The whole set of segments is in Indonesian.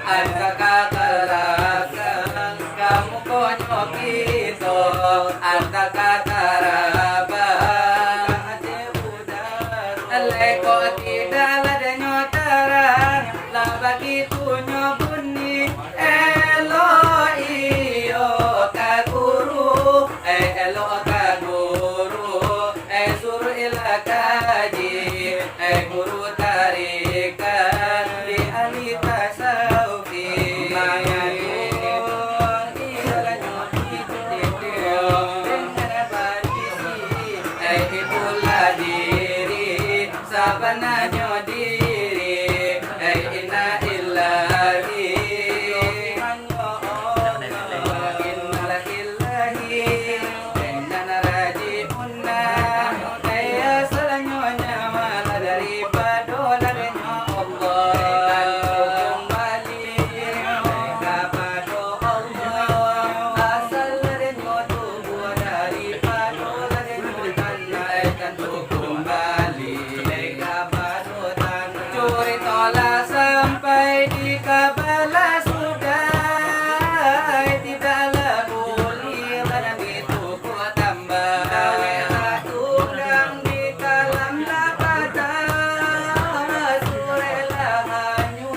anta katarakan kamu konyo kito anta kataraban leko tidak ada nyotaran lah begitu nyobuni elo iyo kaguru elo kaguru suruh ilakaji guru tarikan di alita saufi sabananyo diri inna illahi inna illahi inna rajiunna ya selanyonya mana daripada dolarnya Allah kembali kepada Allah asal dari tubuh daripada dolarnya tanah tentu kembali curi tolak sampai di kabala sudah tidaklah boleh barang itu ku tambah udang di dalam lapatan surelah hanyu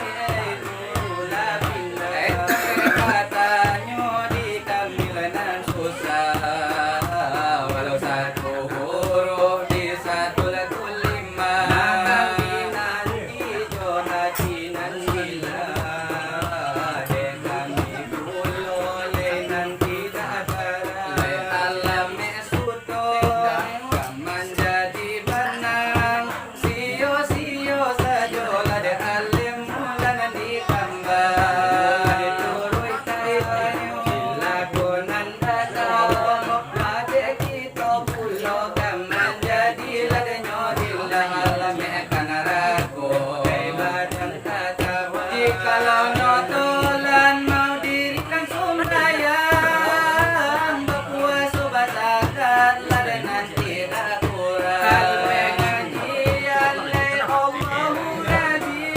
itulah pindah katanya di kamilanan susah walau satu huruf di satu lagu lima kalau notolan mau dirikan sumbayang berpuasa basakan lada nanti tak kurang pengajian le Allahu ngaji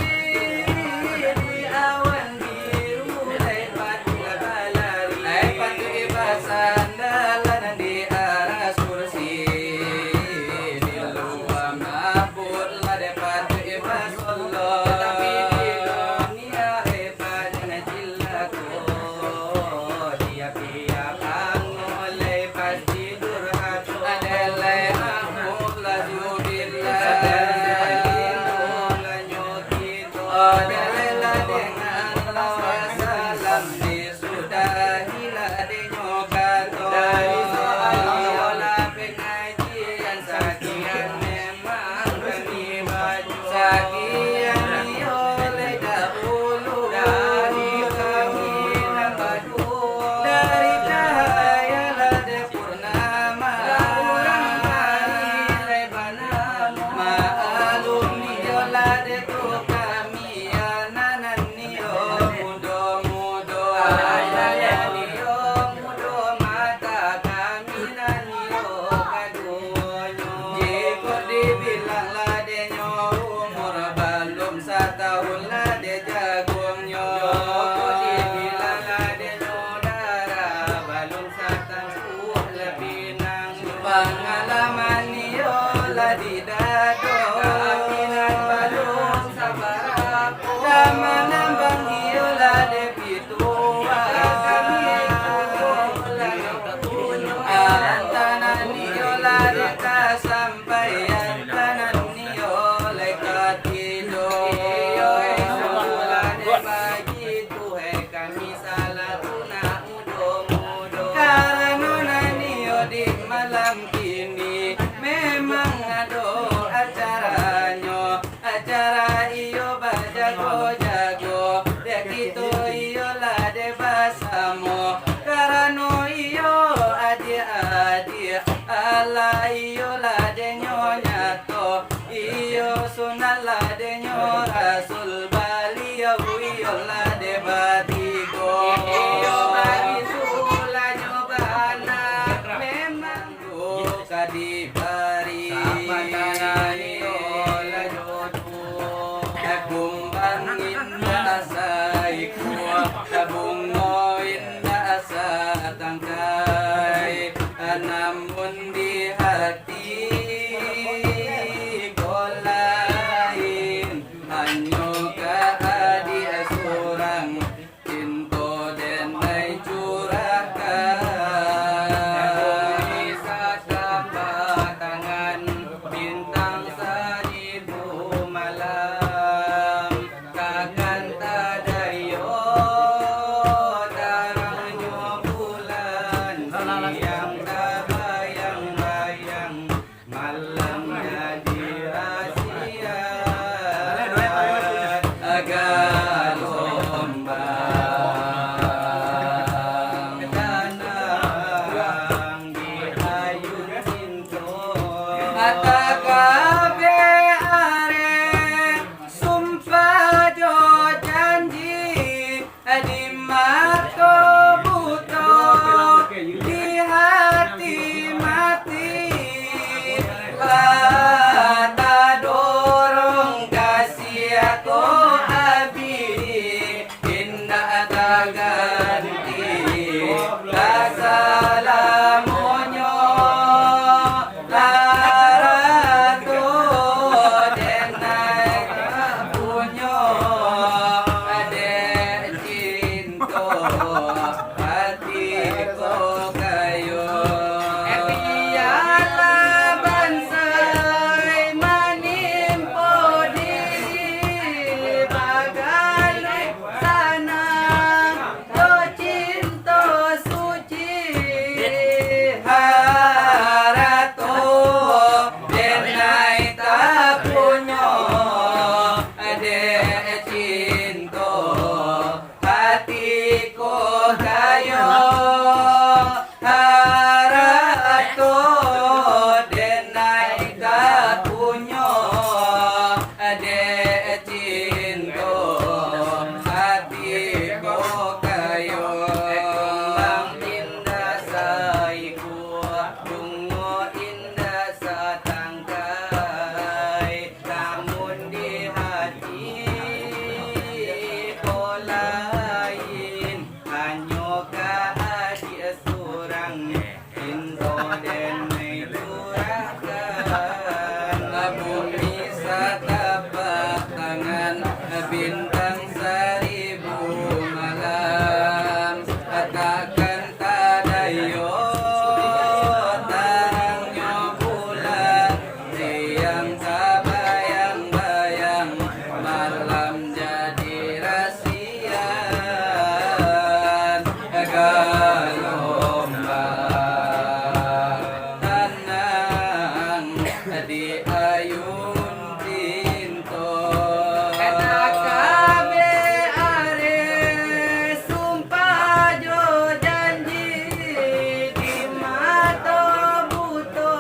di awan biru lepat balari patu ibasan dalan di aras kursi di luar mabur lada patu ibas Allah tapi bungo indah setangkai, namun di hati ko lain hanya kehadia surang cinta dan ay curahkan. Bisa dapat tangan bintang seribu malam, takkan tadayo tarangnya bulan siang terbayang-bayang malamnya dirahasia agar ombang danang di ayun cinta. Atakabe are sumpah jo janji di mata buto di hati mati, kata dorong kasih aku abi indah tak ganti kasalamonyo larato denai punyo ade cinta hatiku kayo. Tiada bansai menimpa diri bagai sana to cinta suci harato denai tak punya ade cinta hatiku kayo. Harato denai tak punya ade cinta hatiku kayo. Kembang indah saiku bungo indah setangkai, namun di hati ko lain hanya kehadia surang cinta dan curahkan. Bumi setapak tangan bintang seribu malam, takkan tadayo tarangnya bulan siang terbayang-bayang malam jadi rasian gelombang tenang di ayun cinta. Atakabe are sumpah jo janji di mata buto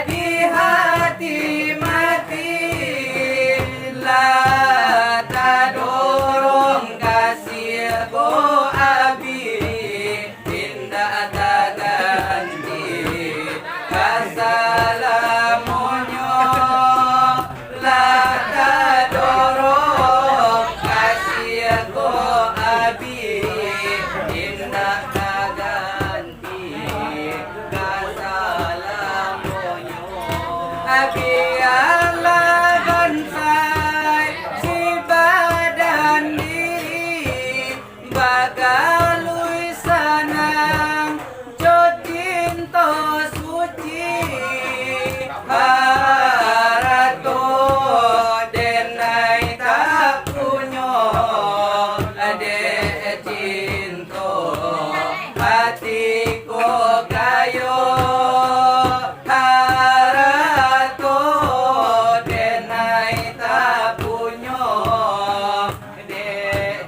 di hati mati, lata dorong kasih ko abi indah tak ganti kasalamonyo lata dorong kasih ko abi indah tak ganti kasalamonyo. Abi ala bansai si badan diri bagalui sanang jo cinta suci harato denai tak punya ade cinta hatiku kayo. Harato denai tak punya ade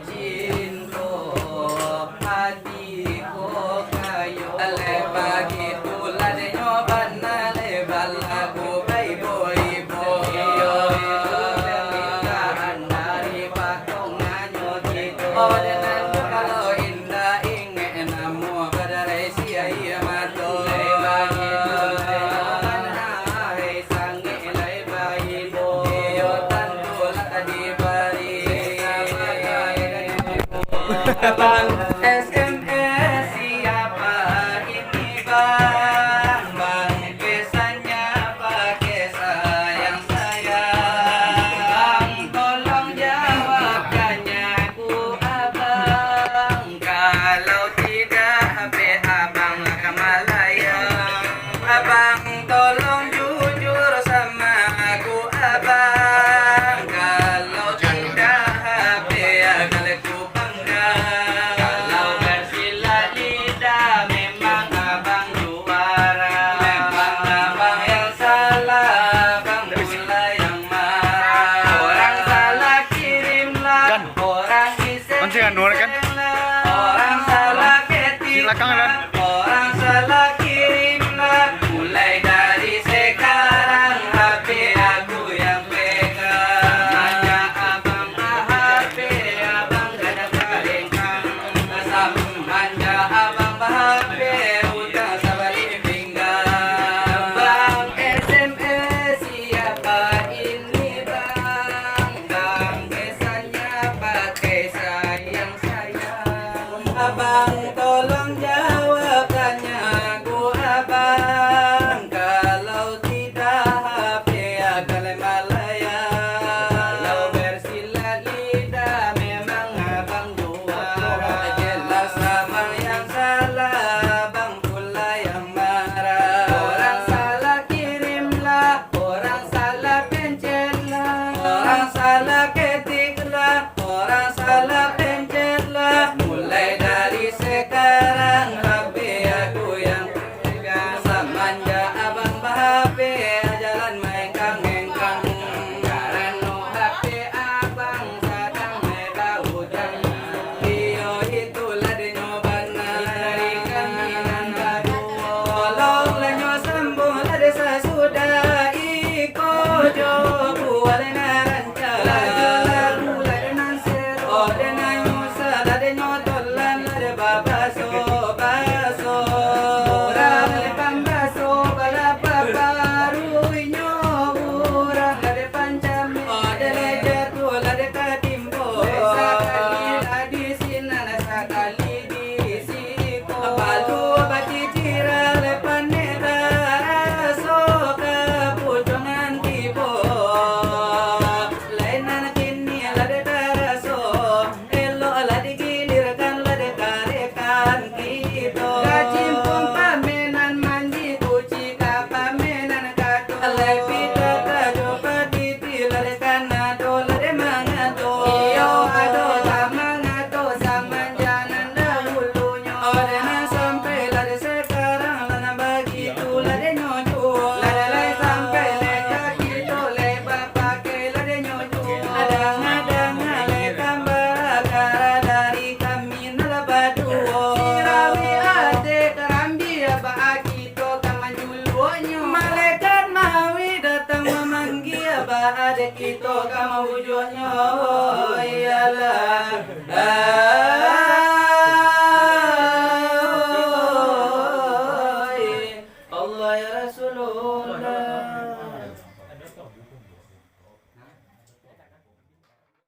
cinta hatiku kayo. Ale bagi tulan nyoban ale balaku ibo-ibo dari pakonganyo cito. Oh denan kalau indah ingin namu kadare sia ia mato bagi tulan hai sange lai bagi bo yo tantu laka di bari Abang SMS siapa ini bang? Bang pesannya pakai sayang. Tolong jawabkannya ku abang. Kalau tidak HP abang akan melayang. Abang tolong jujur sama aku abang. Kalau tidak HP akan ku panggang. Kalau bersilat lidah memang abang juara. Memang abang yang salah, abang pula yang marah. Orang salah kirimlah, orang Pancingan dua kan? orang salah Silakan, ketiklah, Dan. orang salah kirimlah. Mulai dari sekarang HP aku yang pegang. Nanya abang HP abang kadang kalengkang. Manja abang HP utang sabari pinggang. Bang SMS siapa ini bang? Bang kesannya pakai sayang. Abang tolong jawabkannya ku abang. Kalau tidak HP akan melayang. Kalau bersilat lidah memang abang juara. Jelas abang yang salah, abang pula yang marah. Orang salah kirimlah, orang salah pencellah, orang salah ketiklah, orang salah pencellah. Mulai dari sekarang HP aku yang pegang. Semanja abang HP jalan mengkang-mengkang. Karena HP abang sedang mega hutang. Iyo itulah denyobana dari kami nan baru. Tolonglah nyo sembuhlah desa sudah iko jo buat naranca. Lagu-lagu lah dengan sero dengan musa lah dengan